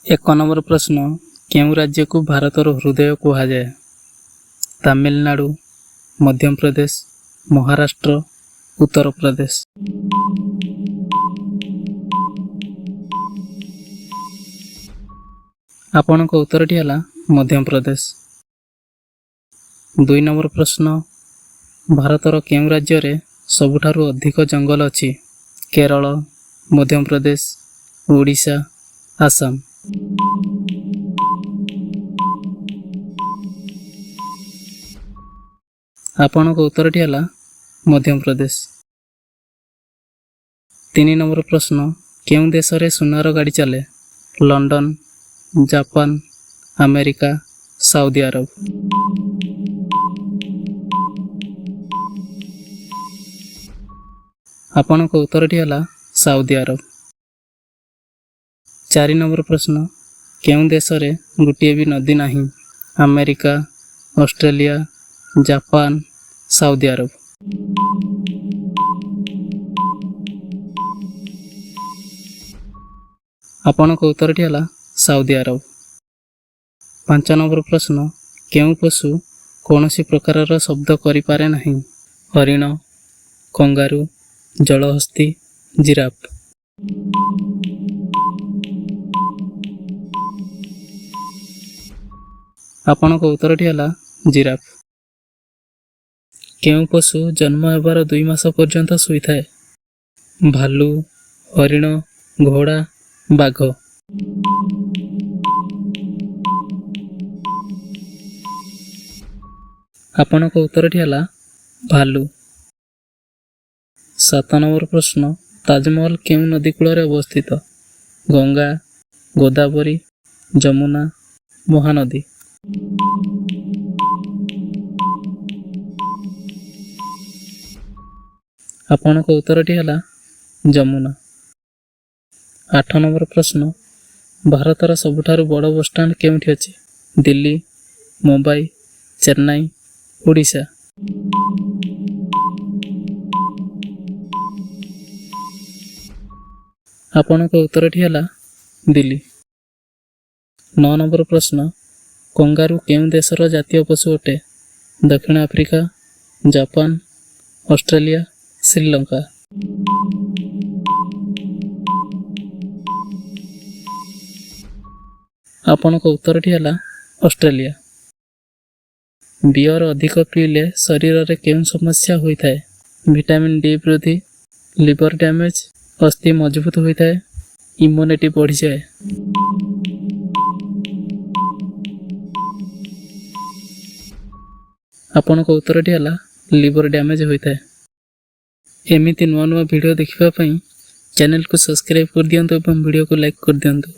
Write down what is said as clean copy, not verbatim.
एक नंबर प्रश्न, केउं राज्य को भारतर हृदय कहुए? तमिलनाडु, मध्य प्रदेश, महाराष्ट्र, उत्तर प्रदेश। आपणक उत्तरटी है मध्य प्रदेश। 2 नंबर प्रश्न, भारतर केउं राज्य रे सबुठारु अधिक जंगल अछि? केरल, मध्य प्रदेश, ओडिशा, आसाम। आपणक उत्तरटी है मध्य प्रदेश। 3 नंबर प्रश्न, केउं देश रे सुनार गाड़ी चले? लंडन, जापान, अमेरिका, सऊदी अरब। आपणक उत्तरटी है सऊदी अरब। 4 नंबर प्रश्न, केउं देश रे गोटे भी नदी नहीं? अमेरिका, ऑस्ट्रेलिया, जापान, सऊदी अरब। आपणक उत्तरटी है सऊदी अरब। 5 नंबर प्रश्न, केउं पशु कौनसी प्रकार शब्द करि पारे नहीं? हरिण, कंगारू, जलहस्ती, जिराफ। आपणक उत्तरटी है जिराफ। केउं पशु जन्म हेबार 2 मास पर्यंत शुई थाए? भालू, हरिण, घोड़ा, बाघ। आपणक उत्तरटी है भालू। 7 नंबर प्रश्न, ताजमहल केउं नदी कूल अवस्थित? गंगा, गोदावरी, जमुना, महानदी। आपणक उत्तरटी है जमुना। 8 नंबर प्रश्न, भारतर सबुठारु बड़ बस स्टैंड केउंठी अछि? दिल्ली, मुंबई, चेन्नई, ओडिशा। आपणक उत्तरटी है दिल्ली। 9 नंबर प्रश्न, कंगारू केउं देशर जातीय पशु अटे? दक्षिण आफ्रिका, जापान, ऑस्ट्रेलिया, श्रीलंका। आपणक उत्तरटी है ऑस्ट्रेलिया। बियर अधिक पीले शरीर रे केउं समस्या होई थाए? विटामिन डी वृद्धि, लिवर डैमेज, अस्थि मजबूत होई थाए, इम्यूनिटी बढ़ी जाए। आपणक उत्तरटी है लिवर डैमेज होई थाए। एमिति नुआ नुआ वीडियो देखिबा पई चैनल को सब्सक्राइब कर दियंतु एवं वीडियो को लाइक कर दियंतु।